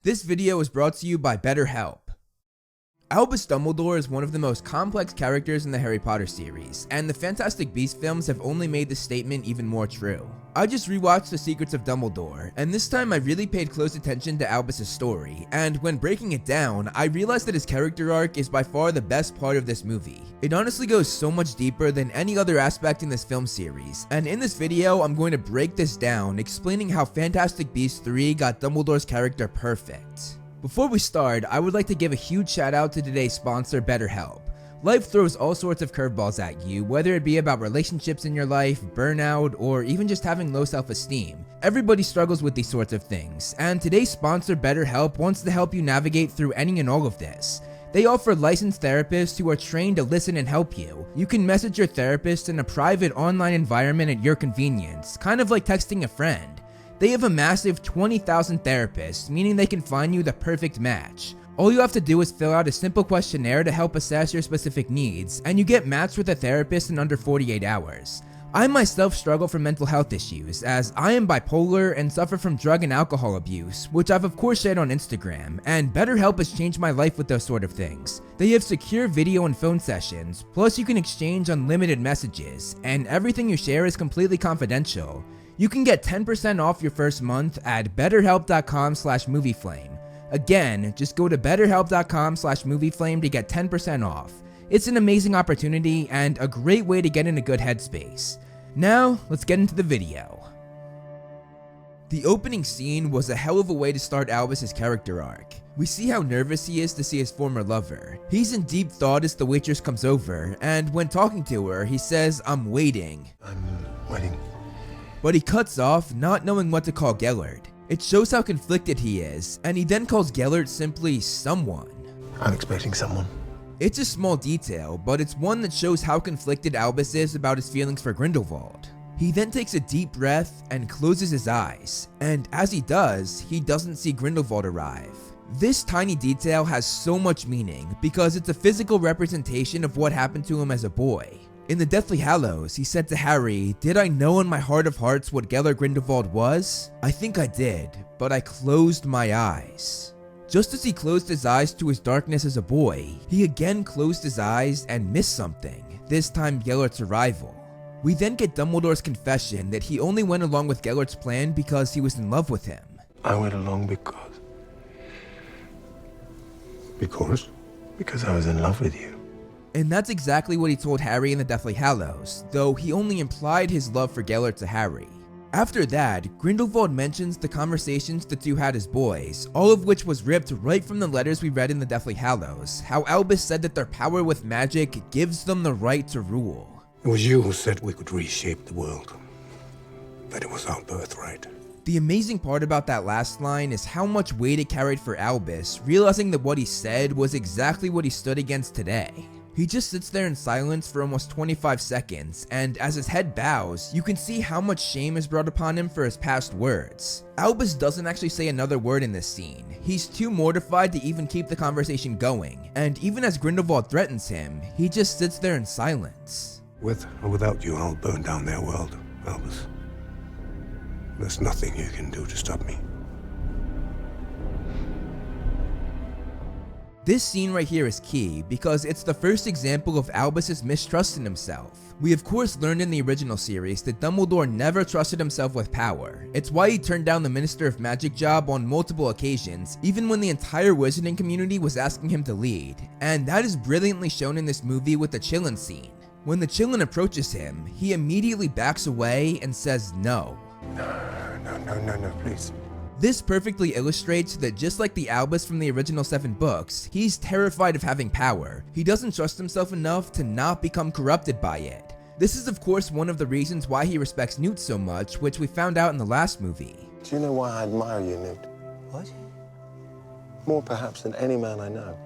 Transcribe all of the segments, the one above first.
This video is brought to you by BetterHelp. Albus Dumbledore is one of the most complex characters in the Harry Potter series, and the Fantastic Beasts films have only made this statement even more true. I just rewatched The Secrets of Dumbledore, and this time I really paid close attention to Albus's story, and when breaking it down, I realized that his character arc is by far the best part of this movie. It honestly goes so much deeper than any other aspect in this film series, and in this video, I'm going to break this down, explaining how Fantastic Beasts 3 got Dumbledore's character perfect. Before we start, I would like to give a huge shout out to today's sponsor, BetterHelp. Life throws all sorts of curveballs at you, whether it be about relationships in your life, burnout, or even just having low self-esteem. Everybody struggles with these sorts of things, and today's sponsor, BetterHelp, wants to help you navigate through any and all of this. They offer licensed therapists who are trained to listen and help you. You can message your therapist in a private online environment at your convenience, kind of like texting a friend. They have a massive 20,000 therapists, meaning they can find you the perfect match. All you have to do is fill out a simple questionnaire to help assess your specific needs, and you get matched with a therapist in under 48 hours. I myself struggle from mental health issues, as I am bipolar and suffer from drug and alcohol abuse, which I've of course shared on Instagram, and BetterHelp has changed my life with those sort of things. They have secure video and phone sessions, plus you can exchange unlimited messages, and everything you share is completely confidential. You can get 10% off your first month at betterhelp.com/movieflame. Again, just go to betterhelp.com/movieflame to get 10% off. It's an amazing opportunity and a great way to get in a good headspace. Now, let's get into the video. The opening scene was a hell of a way to start Albus's character arc. We see how nervous he is to see his former lover. He's in deep thought as the waitress comes over, and when talking to her, he says, "I'm waiting." I'm waiting. But he cuts off, not knowing what to call Gellert. It shows how conflicted he is, and he then calls Gellert simply someone. I'm expecting someone. It's a small detail, but it's one that shows how conflicted Albus is about his feelings for Grindelwald. He then takes a deep breath and closes his eyes, and as he does, he doesn't see Grindelwald arrive. This tiny detail has so much meaning because it's a physical representation of what happened to him as a boy. In the Deathly Hallows, he said to Harry, "Did I know in my heart of hearts what Gellert Grindelwald was? I think I did, but I closed my eyes." Just as he closed his eyes to his darkness as a boy, he again closed his eyes and missed something, this time Gellert's arrival. We then get Dumbledore's confession that he only went along with Gellert's plan because he was in love with him. I went along because I was in love with you. And that's exactly what he told Harry in the Deathly Hallows, though he only implied his love for Gellert to Harry. After that, Grindelwald mentions the conversations the two had as boys, all of which was ripped right from the letters we read in the Deathly Hallows, how Albus said that their power with magic gives them the right to rule. It was you who said we could reshape the world, that it was our birthright. The amazing part about that last line is how much weight it carried for Albus, realizing that what he said was exactly what he stood against today. He just sits there in silence for almost 25 seconds, and as his head bows, you can see how much shame is brought upon him for his past words. Albus doesn't actually say another word in this scene. He's too mortified to even keep the conversation going, and even as Grindelwald threatens him, he just sits there in silence. With or without you, I'll burn down their world, Albus. There's nothing you can do to stop me. This scene right here is key because it's the first example of Albus's mistrust in himself. We of course learned in the original series that Dumbledore never trusted himself with power. It's why he turned down the Minister of Magic job on multiple occasions, even when the entire wizarding community was asking him to lead. And that is brilliantly shown in this movie with the Qilin scene. When the Qilin approaches him, he immediately backs away and says no. No, please. This perfectly illustrates that just like the Albus from the original 7 books, he's terrified of having power. He doesn't trust himself enough to not become corrupted by it. This is of course one of the reasons why he respects Newt so much, which we found out in the last movie. Do you know why I admire you, Newt? What? More perhaps than any man I know.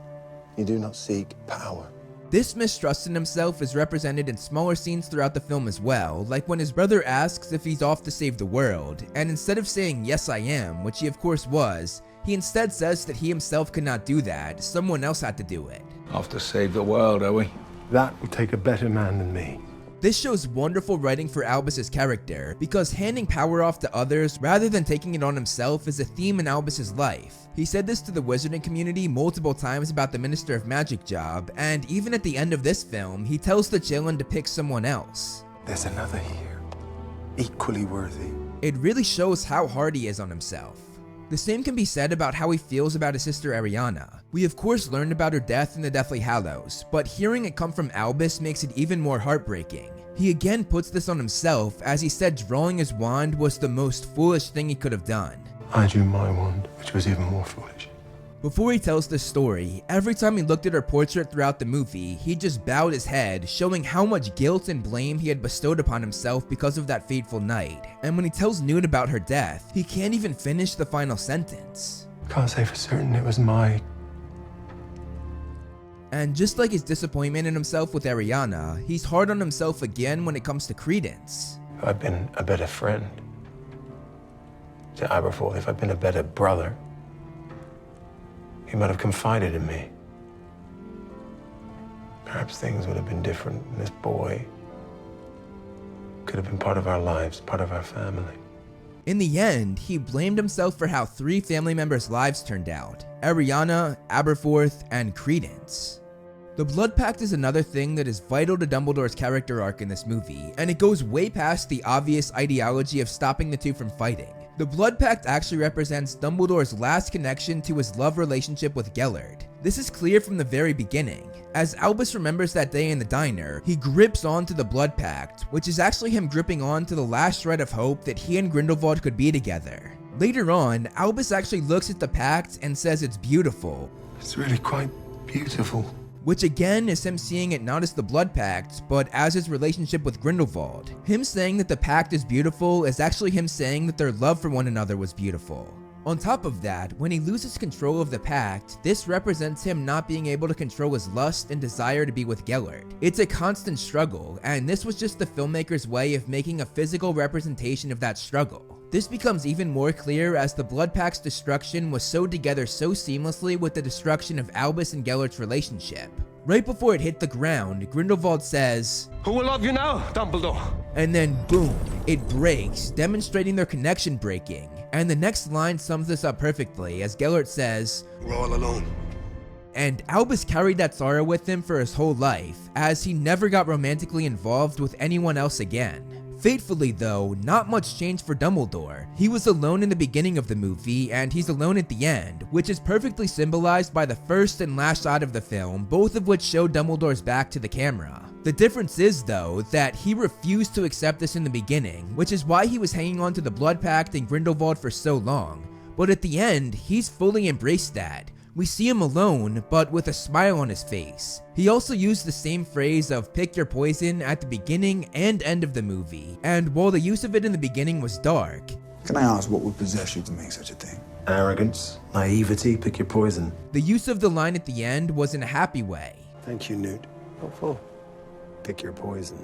You do not seek power. This mistrust in himself is represented in smaller scenes throughout the film as well, like when his brother asks if he's off to save the world, and instead of saying "yes I am," which he of course was, he instead says that he himself could not do that, someone else had to do it. Off to save the world, are we? That would take a better man than me. This shows wonderful writing for Albus's character, because handing power off to others rather than taking it on himself is a theme in Albus's life. He said this to the wizarding community multiple times about the Minister of Magic job, and even at the end of this film, he tells the Chillin to pick someone else. There's another here, equally worthy. It really shows how hard he is on himself. The same can be said about how he feels about his sister Ariana. We of course learned about her death in the Deathly Hallows, but hearing it come from Albus makes it even more heartbreaking. He again puts this on himself, as he said drawing his wand was the most foolish thing he could have done. I drew my wand, which was even more foolish. Before he tells this story, every time he looked at her portrait throughout the movie, he just bowed his head, showing how much guilt and blame he had bestowed upon himself because of that fateful night. And when he tells Newt about her death, he can't even finish the final sentence. Can't say for certain it was my... And just like his disappointment in himself with Ariana, he's hard on himself again when it comes to Credence. If I'd been a better friend to Aberforth, if I'd been a better brother, he might have confided in me. Perhaps things would have been different, and this boy could have been part of our lives, part of our family. In the end, he blamed himself for how 3 family members' lives turned out: Ariana, Aberforth, and Credence. The Blood Pact is another thing that is vital to Dumbledore's character arc in this movie, and it goes way past the obvious ideology of stopping the two from fighting. The Blood Pact actually represents Dumbledore's last connection to his love relationship with Gellert. This is clear from the very beginning. As Albus remembers that day in the diner, he grips onto the Blood Pact, which is actually him gripping on to the last shred of hope that he and Grindelwald could be together. Later on, Albus actually looks at the pact and says it's beautiful. It's really quite beautiful. Which again is him seeing it not as the Blood Pact, but as his relationship with Grindelwald. Him saying that the pact is beautiful is actually him saying that their love for one another was beautiful. On top of that, when he loses control of the pact, this represents him not being able to control his lust and desire to be with Gellert. It's a constant struggle, and this was just the filmmaker's way of making a physical representation of that struggle. This becomes even more clear as the Blood Pact's destruction was sewed together so seamlessly with the destruction of Albus and Gellert's relationship. Right before it hit the ground, Grindelwald says, "Who will love you now, Dumbledore?" And then boom, it breaks, demonstrating their connection breaking. And the next line sums this up perfectly as Gellert says, We're all alone. And Albus carried that sorrow with him for his whole life, as he never got romantically involved with anyone else again. Fatefully though, not much changed for Dumbledore. He was alone in the beginning of the movie, and he's alone at the end, which is perfectly symbolized by the first and last shot of the film, both of which show Dumbledore's back to the camera. The difference is though, that he refused to accept this in the beginning, which is why he was hanging on to the Blood Pact and Grindelwald for so long. But at the end, he's fully embraced that. We see him alone, but with a smile on his face. He also used the same phrase of pick your poison at the beginning and end of the movie, and while the use of it in the beginning was dark, Can I ask what would possess you to make such a thing? Arrogance, naivety, pick your poison. the use of the line at the end was in a happy way. Thank you, Newt. Hopeful. Pick your poison.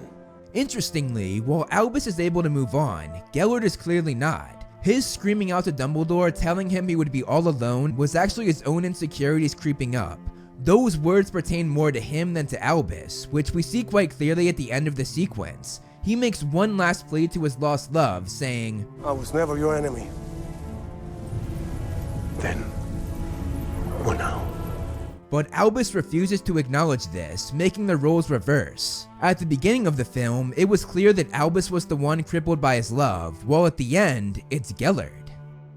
Interestingly, while Albus is able to move on, Gellert is clearly not. His screaming out to Dumbledore telling him he would be all alone was actually his own insecurities creeping up. Those words pertain more to him than to Albus, which we see quite clearly at the end of the sequence. He makes one last plea to his lost love, saying, I was never your enemy. Then, or now. but Albus refuses to acknowledge this, making the roles reverse. At the beginning of the film, it was clear that Albus was the one crippled by his love, while at the end, it's Gellert.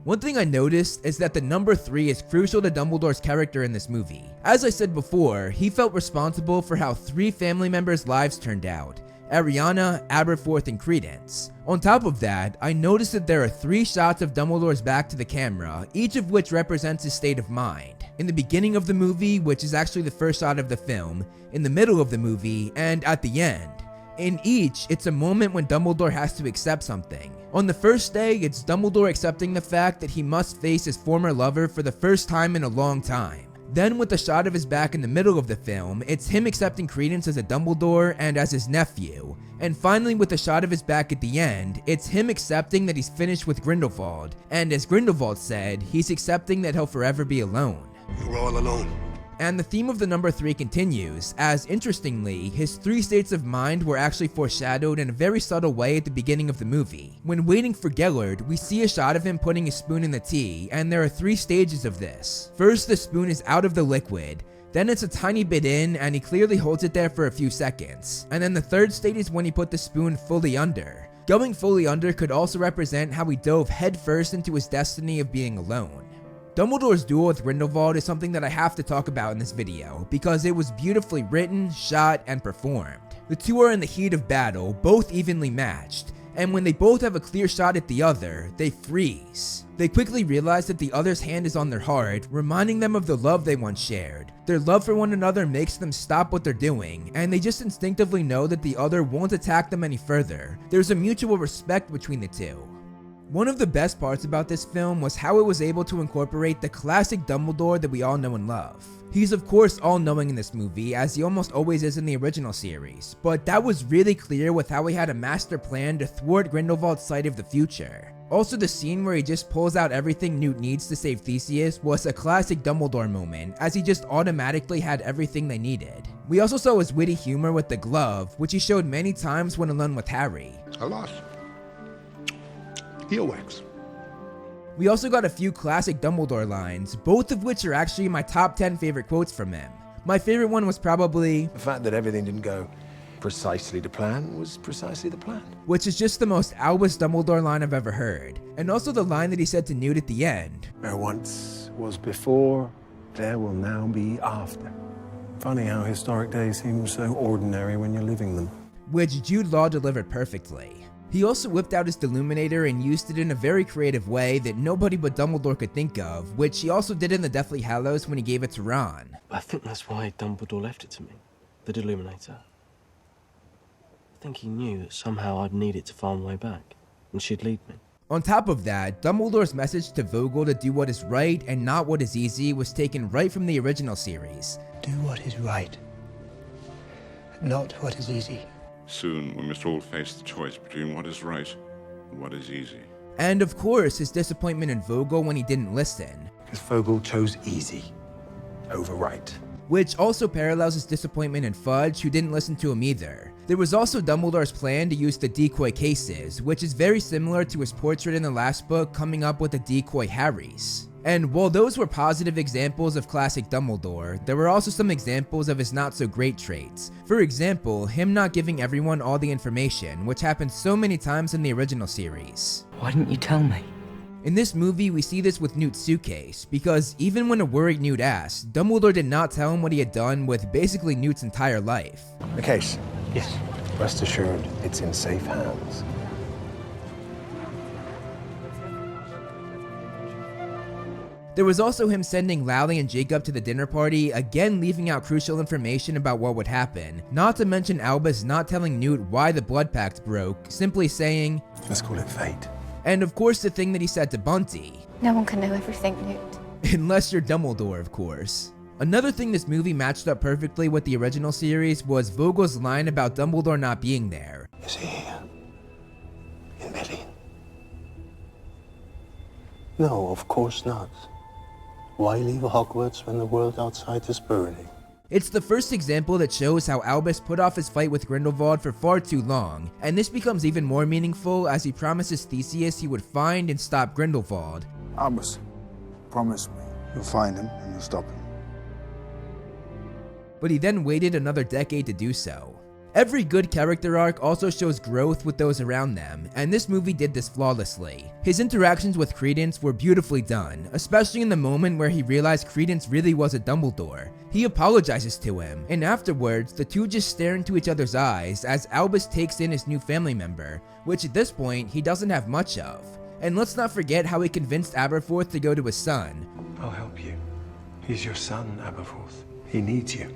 One thing I noticed is that the number 3 is crucial to Dumbledore's character in this movie. As I said before, he felt responsible for how 3 family members' lives turned out: Ariana, Aberforth, and Credence. On top of that, I noticed that there are 3 shots of Dumbledore's back to the camera, each of which represents his state of mind. In the beginning of the movie, which is actually the first shot of the film, in the middle of the movie, and at the end. In each, it's a moment when Dumbledore has to accept something. On the first day, it's Dumbledore accepting the fact that he must face his former lover for the first time in a long time. Then with the shot of his back in the middle of the film, it's him accepting Credence as a Dumbledore and as his nephew. And finally with the shot of his back at the end, it's him accepting that he's finished with Grindelwald, and as Grindelwald said, he's accepting that he'll forever be alone. You're all alone. And the theme of the number 3 continues, as interestingly, his 3 states of mind were actually foreshadowed in a very subtle way at the beginning of the movie. When waiting for Gellert, we see a shot of him putting his spoon in the tea, and there are 3 stages of this. First, the spoon is out of the liquid, then it's a tiny bit in, and he clearly holds it there for a few seconds. And then the 3rd state is when he put the spoon fully under. Going fully under could also represent how he dove headfirst into his destiny of being alone. Dumbledore's duel with Grindelwald is something that I have to talk about in this video, because it was beautifully written, shot, and performed. The two are in the heat of battle, both evenly matched, and when they both have a clear shot at the other, they freeze. They quickly realize that the other's hand is on their heart, reminding them of the love they once shared. Their love for one another makes them stop what they're doing, and they just instinctively know that the other won't attack them any further. There's a mutual respect between the two. One of the best parts about this film was how it was able to incorporate the classic Dumbledore that we all know and love. He's of course all-knowing in this movie, as he almost always is in the original series, but that was really clear with how he had a master plan to thwart Grindelwald's sight of the future. Also, the scene where he just pulls out everything Newt needs to save Theseus was a classic Dumbledore moment, as he just automatically had everything they needed. We also saw his witty humor with the glove, which he showed many times when alone with Harry. Alas, earwax. We also got a few classic Dumbledore lines, both of which are actually my top 10 favorite quotes from him. My favorite one was probably, The fact that everything didn't go precisely to plan was precisely the plan. which is just the most Albus Dumbledore line I've ever heard. And also the line that he said to Newt at the end. There once was before, there will now be after. Funny how historic days seem so ordinary when you're living them. Which Jude Law delivered perfectly. He also whipped out his Deluminator and used it in a very creative way that nobody but Dumbledore could think of, which he also did in the Deathly Hallows when he gave it to Ron. I think that's why Dumbledore left it to me, the Deluminator. I think he knew that somehow I'd need it to find my way back, and she'd lead me. On top of that, Dumbledore's message to Vogel to do what is right and not what is easy was taken right from the original series. Do what is right, not what is easy. Soon, we must all face the choice between what is right and what is easy. And of course, his disappointment in Vogel when he didn't listen, Because Vogel chose easy over right. which also parallels his disappointment in Fudge, who didn't listen to him either. There was also Dumbledore's plan to use the decoy cases, which is very similar to his portrait in the last book coming up with the decoy Harrys. And while those were positive examples of classic Dumbledore, there were also some examples of his not so great traits. For example, him not giving everyone all the information, which happened so many times in the original series. Why didn't you tell me? In this movie, we see this with Newt's suitcase, because even when a worried Newt asked, Dumbledore did not tell him what he had done with basically Newt's entire life. The case, Yes. rest assured, it's in safe hands. There was also him sending Lally and Jacob to the dinner party, again leaving out crucial information about what would happen, not to mention Albus not telling Newt why the Blood Pact broke, simply saying, Let's call it fate. and of course the thing that he said to Bunty, No one can know everything, Newt. unless you're Dumbledore of course. Another thing this movie matched up perfectly with the original series was Vogel's line about Dumbledore not being there. Is he here? In Berlin? No, of course not. Why leave Hogwarts when the world outside is burning? It's the first example that shows how Albus put off his fight with Grindelwald for far too long, and this becomes even more meaningful as he promises Theseus he would find and stop Grindelwald. Albus, promise me you'll find him and you'll stop him. But he then waited another decade to do so. Every good character arc also shows growth with those around them, and this movie did this flawlessly. His interactions with Credence were beautifully done, especially in the moment where he realized Credence really was a Dumbledore. He apologizes to him, and afterwards, the two just stare into each other's eyes as Albus takes in his new family member, which at this point, he doesn't have much of. And let's not forget how he convinced Aberforth to go to his son. I'll help you. He's your son, Aberforth. He needs you.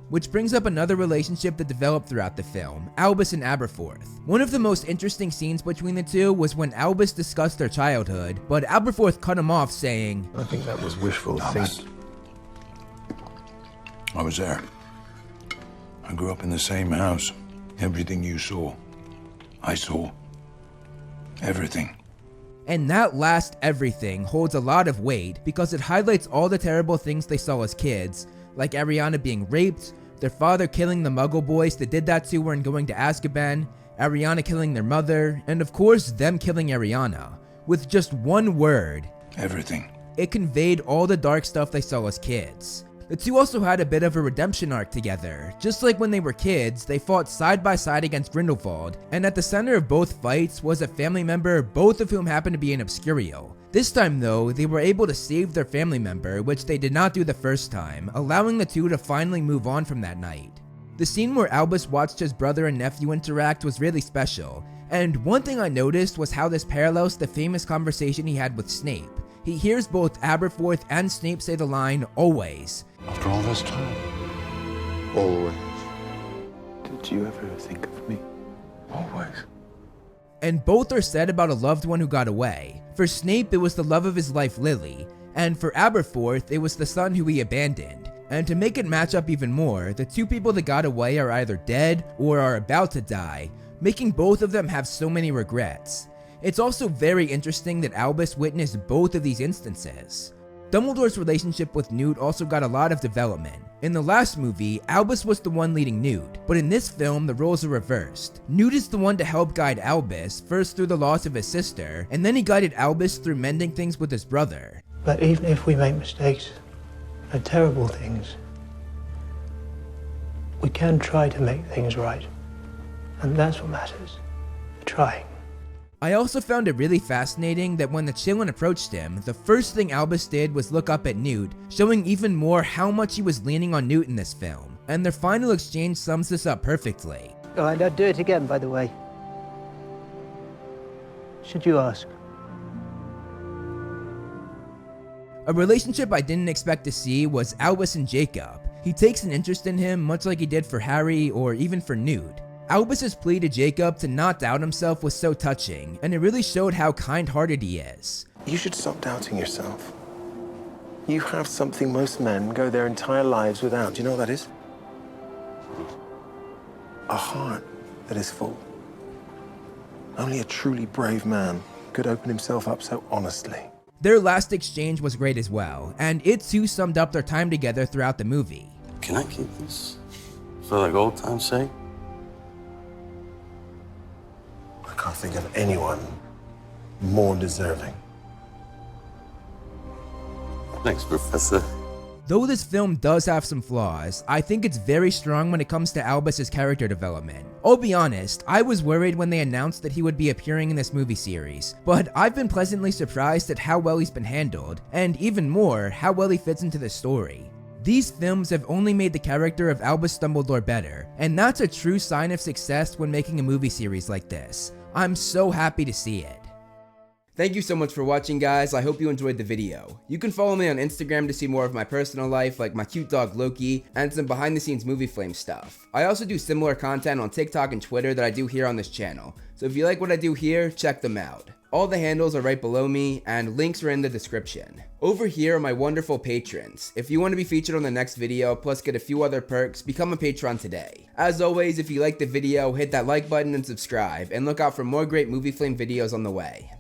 Which brings up another relationship that developed throughout the film, Albus and Aberforth. One of the most interesting scenes between the two was when Albus discussed their childhood, but Aberforth cut him off saying, I think that was wishful thinking. I was there. I grew up in the same house. Everything you saw, I saw. Everything. and that last everything holds a lot of weight because it highlights all the terrible things they saw as kids, like Ariana being raped, their father killing the Muggle boys that did that to her and going to Azkaban, Ariana killing their mother, and of course them killing Ariana. With just one word, everything. It conveyed all the dark stuff they saw as kids. The two also had a bit of a redemption arc together. Just like when they were kids, they fought side by side against Grindelwald, and at the center of both fights was a family member, both of whom happened to be an Obscurial. This time though, they were able to save their family member, which they did not do the first time, allowing the two to finally move on from that night. The scene where Albus watched his brother and nephew interact was really special, and one thing I noticed was how this parallels the famous conversation he had with Snape. He hears both Aberforth and Snape say the line, "always." After all this time, Always. Did you ever think of me? always. And both are said about a loved one who got away. For Snape, it was the love of his life, Lily, and for Aberforth, it was the son who he abandoned. And to make it match up even more, the two people that got away are either dead or are about to die, making both of them have so many regrets. It's also very interesting that Albus witnessed both of these instances. Dumbledore's relationship with Newt also got a lot of development. In the last movie, Albus was the one leading Newt, but in this film, the roles are reversed. Newt is the one to help guide Albus, first through the loss of his sister, and then he guided Albus through mending things with his brother. But even if we make mistakes and terrible things, we can try to make things right. And that's what matters. Trying. I also found it really fascinating that when the Chillin approached him, the first thing Albus did was look up at Newt, showing even more how much he was leaning on Newt in this film. And their final exchange sums this up perfectly. Oh, and I'd do it again, by the way. Should you ask? A relationship I didn't expect to see was Albus and Jacob. He takes an interest in him much like he did for Harry or even for Newt. Albus's plea to Jacob to not doubt himself was so touching, and it really showed how kind-hearted he is. You should stop doubting yourself. You have something most men go their entire lives without. Do you know what that is? A heart that is full. Only a truly brave man could open himself up so honestly. Their last exchange was great as well, and it too summed up their time together throughout the movie. Can I keep this for like old time's sake? I can't think of anyone more deserving. Thanks, Professor. Though this film does have some flaws, I think it's very strong when it comes to Albus's character development. I'll be honest, I was worried when they announced that he would be appearing in this movie series, but I've been pleasantly surprised at how well he's been handled, and even more, how well he fits into the story. These films have only made the character of Albus Dumbledore better, and that's a true sign of success when making a movie series like this. I'm so happy to see it. Thank you so much for watching, guys. I hope you enjoyed the video. You can follow me on Instagram to see more of my personal life, like my cute dog Loki, and some behind the scenes movie flame stuff. I also do similar content on TikTok and Twitter that I do here on this channel, so if you like what I do here, check them out. All the handles are right below me, and links are in the description. Over here are my wonderful patrons. If you want to be featured on the next video, plus get a few other perks, become a patron today. As always, if you liked the video, hit that like button and subscribe, and look out for more great movie flame videos on the way.